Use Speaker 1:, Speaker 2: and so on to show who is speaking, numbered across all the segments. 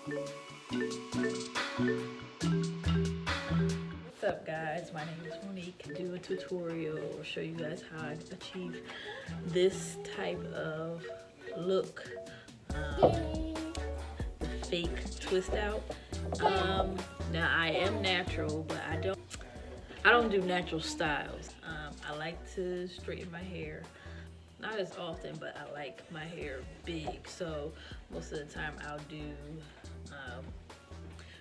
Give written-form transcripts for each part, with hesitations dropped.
Speaker 1: What's up guys, my name is Monique. Do a tutorial or show you guys how I achieve this type of look, the fake twist out. Now I am natural, but I don't do natural styles. I like to straighten my hair, not as often, but I like my hair big, so most of the time I'll do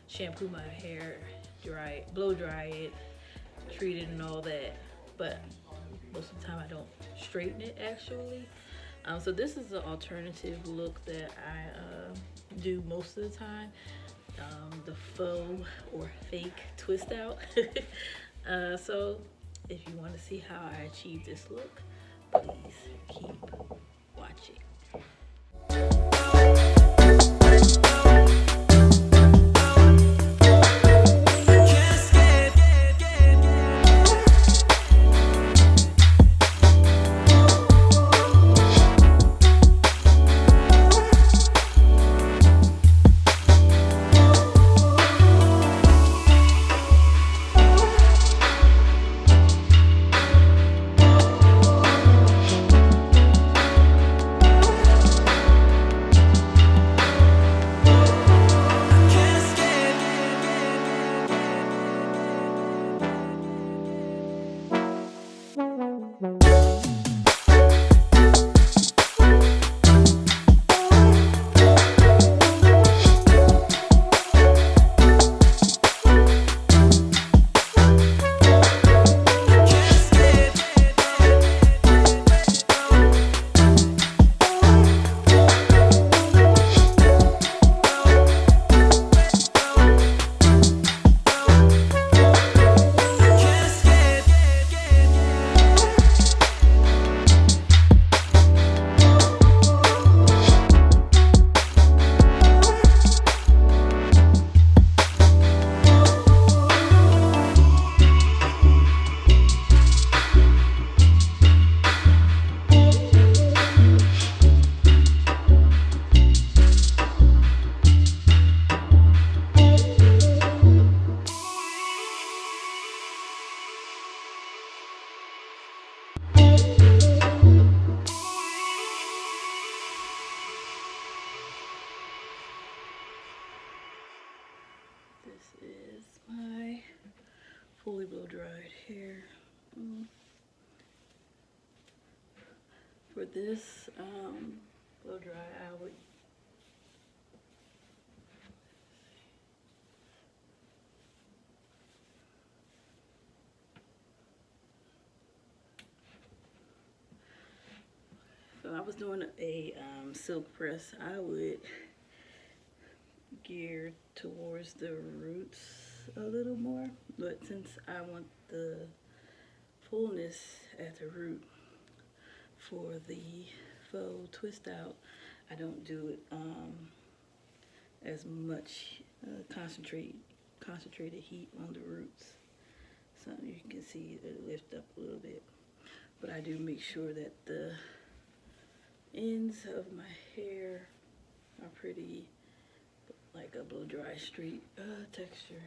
Speaker 1: shampoo my hair, blow dry it, treat it and all that, but most of the time I don't straighten it actually. So this is an alternative look that I do most of the time, the faux or fake twist out. So if you want to see how I achieve this look, please keep watching. This is my fully blow dried hair. For this blow dry, I would if I was doing a silk press, I would gear towards the roots a little more, but since I want the fullness at the root for the faux twist out, I don't do it as much concentrated heat on the roots, so you can see it lift up a little bit, but I do make sure that the ends of my hair are pretty like a blow dry straight texture.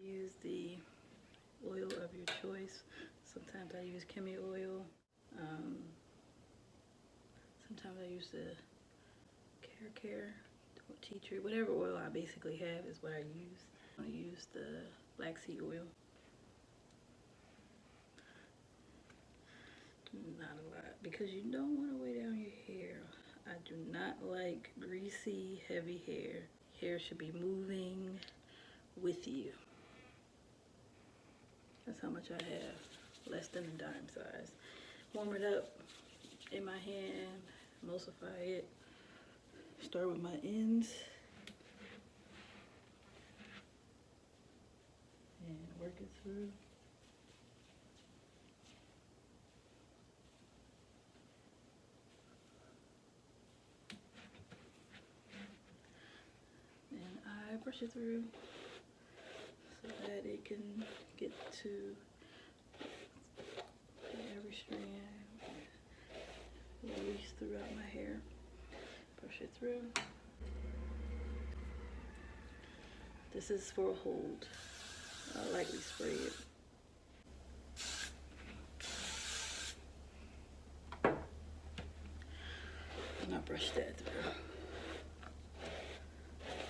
Speaker 1: Use the oil of your choice. Sometimes I use Kemi oil. Sometimes I use the Care or tea tree, whatever oil I basically have is what I use. I use the black seed oil. Not a lot, because you don't want to weigh down your hair. I do not like greasy, heavy hair. Hair should be moving with you. That's how much I have, less than a dime size. Warm it up in my hand, emulsify it. Start with my ends and work it through. And I brush it through so that it can get to every strand, at least throughout my hair. Brush it through. This is for a hold. I'll lightly spray it. And I brush that through.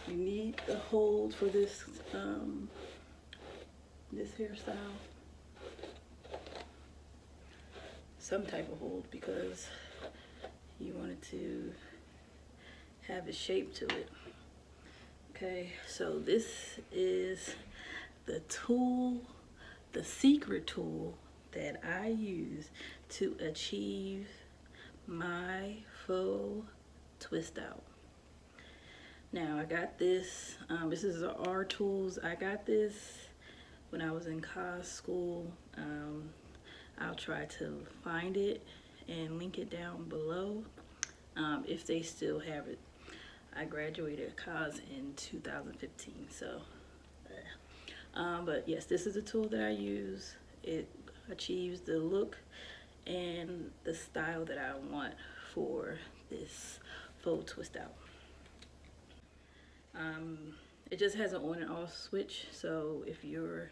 Speaker 1: You need a hold for this this hairstyle. Some type of hold, because you want it to have a shape to it. Okay, so this is the tool, the secret tool that I use to achieve my faux twist out. Now I got this, this is a R Tools. I got this when I was in cos school. I'll try to find it and link it down below if they still have it. I graduated cos in 2015, so but yes, this is a tool that I use. It achieves the look and the style that I want for this faux twist out. It just has an on and off switch, so if you're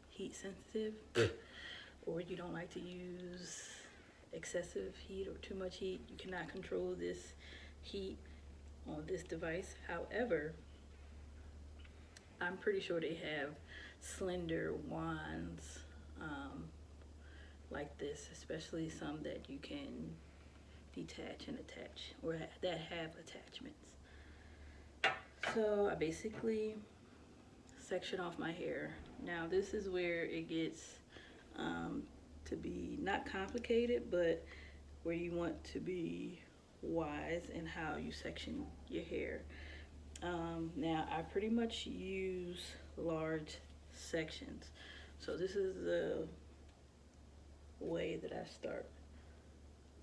Speaker 1: heat sensitive or you don't like to use excessive heat or too much heat, you cannot control this heat on this device. However, I'm pretty sure they have slender wands like this, especially some that you can detach and attach, or that have attachments. So I basically section off my hair. Now this is where it gets to be not complicated, but where you want to be wise in how you section your hair. Now I pretty much use large sections, so this is the way that I start.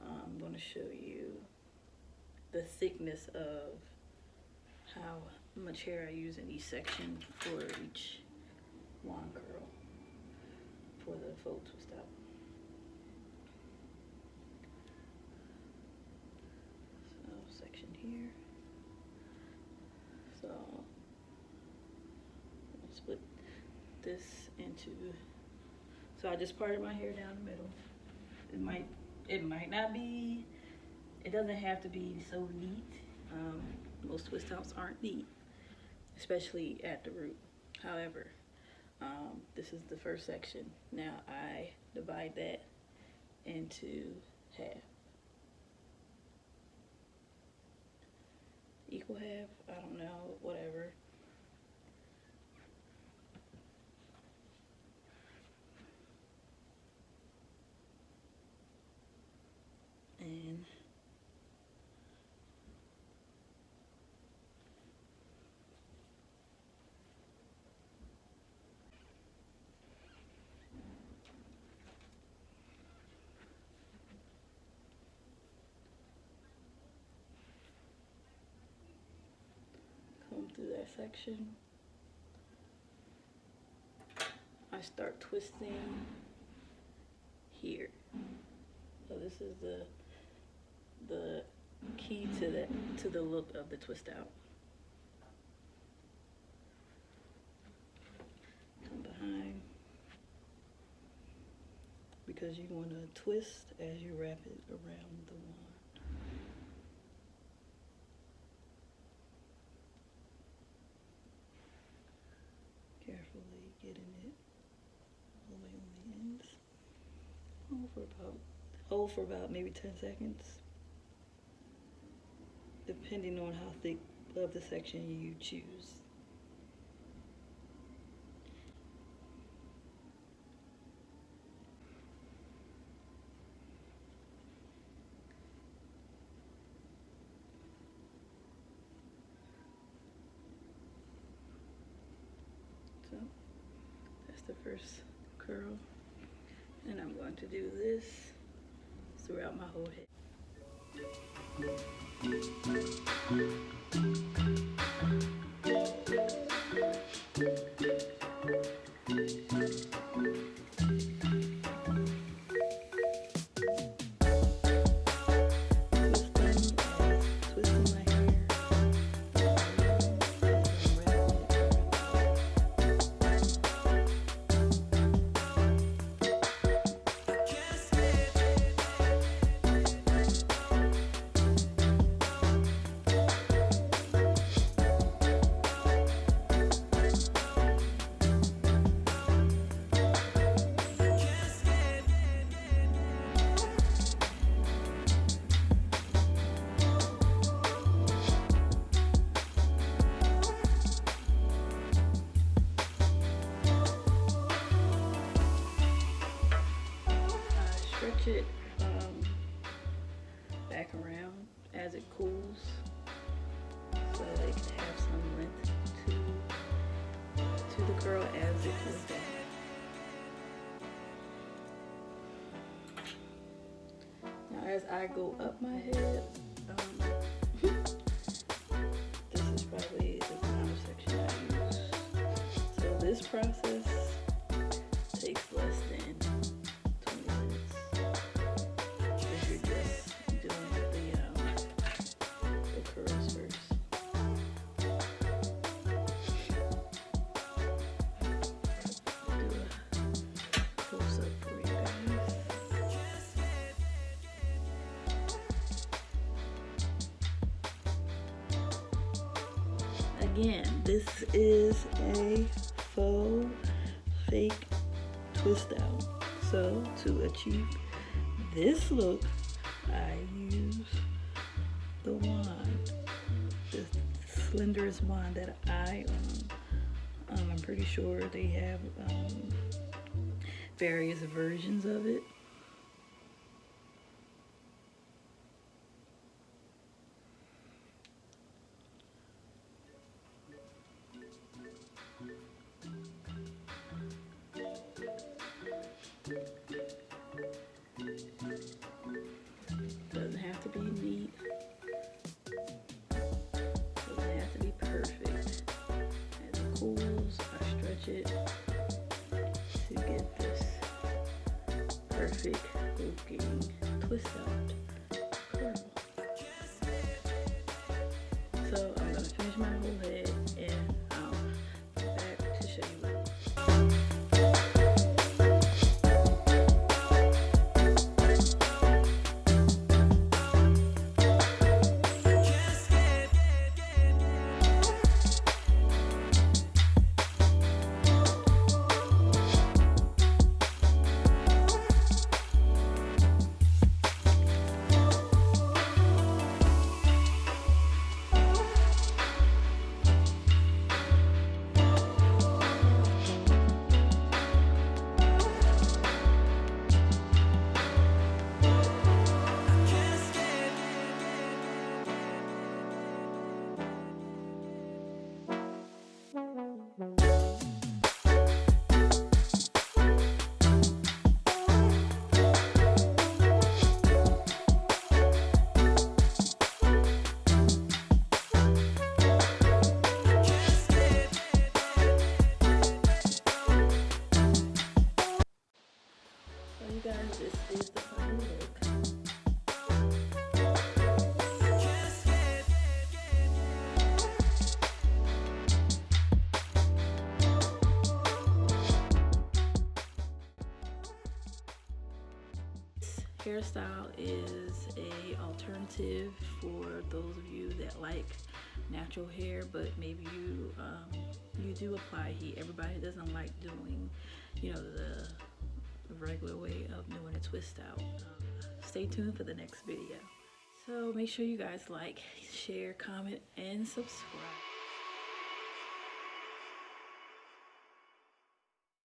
Speaker 1: I'm going to show you the thickness of how much hair I use in each section for each wand curl for the faux twist out. So section here. So I'll split this into, so I just parted my hair down the middle. It might not be, it doesn't have to be so neat. Most twist outs aren't neat, especially at the root. However, this is the first section. Now I divide that into half. Equal half, I don't know, whatever. And come through that section. I start twisting here. So this is the key to the look of the twist out. Come behind, because you want to twist as you wrap it around the wand. Carefully getting it all the way on the ends. Hold for about maybe 10 seconds, depending on how thick of the section you choose. the first curl, and I'm going to do this throughout my whole head. Stretch it back around as it cools, so that it can have some length to the curl as it cools down. Now, as I go up my head, this is probably the final section I use. So this process takes less than 20 minutes if you're just doing the curls first. Do a close up for you guys. Again, this is a faux fake twist out. So to achieve this look, I use the wand, the slenderest wand that I own. I'm pretty sure they have various versions of it. Doesn't have to be neat. Doesn't have to be perfect. As it cools, I stretch it to get this perfect looking twist out curl. So I'm gonna finish my whole head and I'll be back to show you what. You guys, this is the final look. This hairstyle is a alternative for those of you that like natural hair, but maybe you do apply heat. Everybody doesn't like doing, the regular way of doing a twist out. Stay tuned for the next video. So make sure you guys like, share, comment, and subscribe.